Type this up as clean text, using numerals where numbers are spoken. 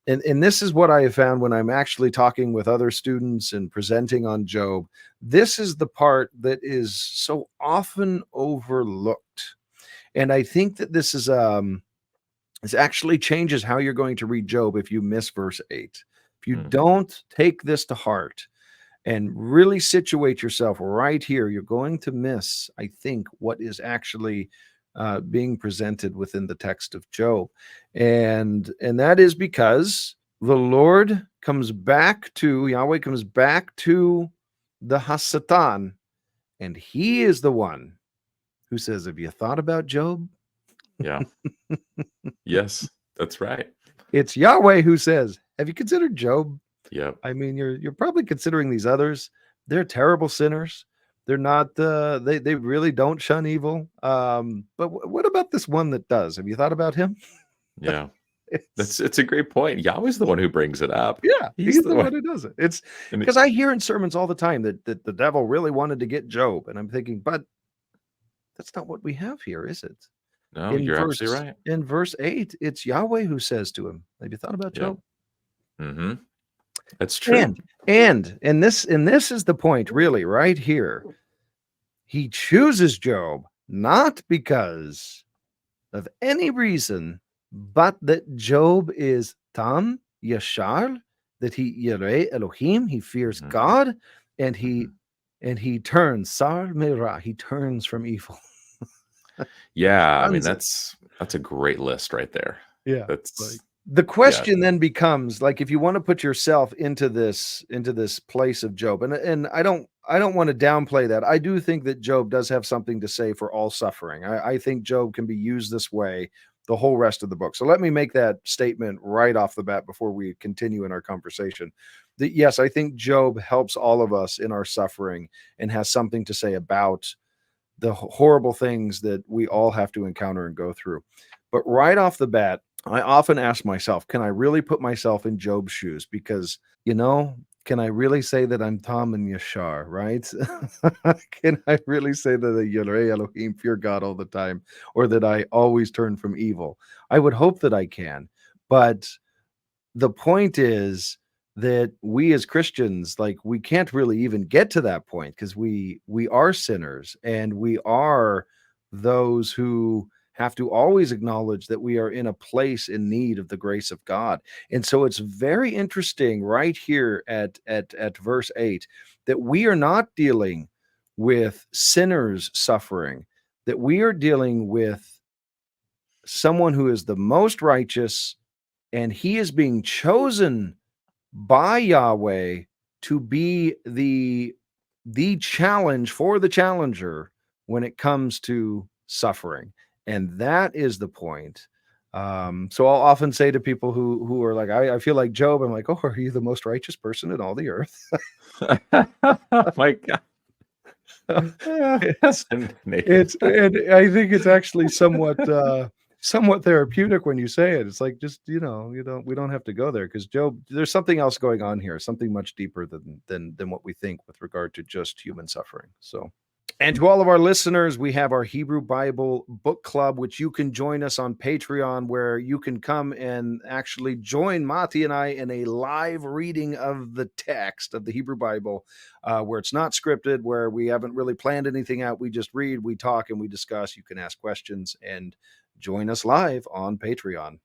and this is what I have found when I'm actually talking with other students and presenting on Job. This is the part that is so often overlooked. And I think that this actually changes how you're going to read Job if you miss verse 8. If you Mhm. don't take this to heart and really situate yourself right here, you're going to miss, I think, what is actually being presented within the text of Job. And that is because the Lord comes back to, Yahweh comes back to the Hasatan, and he is the one who says, have you thought about Job? Yeah. Yes, that's right. It's Yahweh who says, have you considered Job? Yep. I mean, you're probably considering these others. They're terrible sinners. They're not. They really don't shun evil. But what about this one that does? Have you thought about him? Yeah. It's It's a great point. Yahweh's the one who brings it up. yeah, He's he's the the one. one who does it. It's And because I hear in sermons all the time that the devil really wanted to get Job, and I'm thinking, but that's not what we have here, is it? no, you're absolutely right. In verse 8, it's Yahweh who says to him, "Have you thought about Yeah. Job?" Mhm. That's true. And this is the point, really, right here. He chooses Job not because of any reason, but that Job is Tam Yashar, that he Yireh Elohim, he fears Mhm. God, and he Mhm. and he turns Sar Merah, he turns from evil. Yeah, I mean, Shuns it. that's a great list right there. Yeah. Like That's the yeah. question then becomes like if you want to put yourself into this place of Job, and I don't want to downplay that. I do think that Job does have something to say for all suffering. I think Job can be used this way the whole rest of the book. So let me make that statement right off the bat before we continue in our conversation. That yes, I think Job helps all of us in our suffering and has something to say about the horrible things that we all have to encounter and go through. But right off the bat, I often ask myself, can I really put myself in Job's shoes? Because, can I really say that I'm Tom and Yashar, right? Can I really say that the Yireh Elohim fear God all the time, or that I always turn from evil? I would hope that I can. But the point is that we as Christians, like, we can't really even get to that point because we are sinners, and we are those who have to always acknowledge that we are in a place in need of the grace of God. And so it's very interesting right here at verse 8 that we are not dealing with sinners suffering, that we are dealing with someone who is the most righteous, and he is being chosen by Yahweh to be the challenge for the challenger when it comes to suffering. And that is the point. So I'll often say to people who are like, I feel like Job, I'm like, oh, are you the most righteous person in all the earth? My God. it's Nathan. it's and I think it's actually somewhat therapeutic when you say it. It's like, just, we don't have to go there because Job, there's something else going on here, something much deeper than what we think with regard to just human suffering. So, and to all of our listeners, we have our Hebrew Bible book club, which you can join us on Patreon, where you can come and actually join Mati and I in a live reading of the text of the Hebrew Bible, where it's not scripted, where we haven't really planned anything out. We just read, we talk, and we discuss. You can ask questions and join us live on Patreon.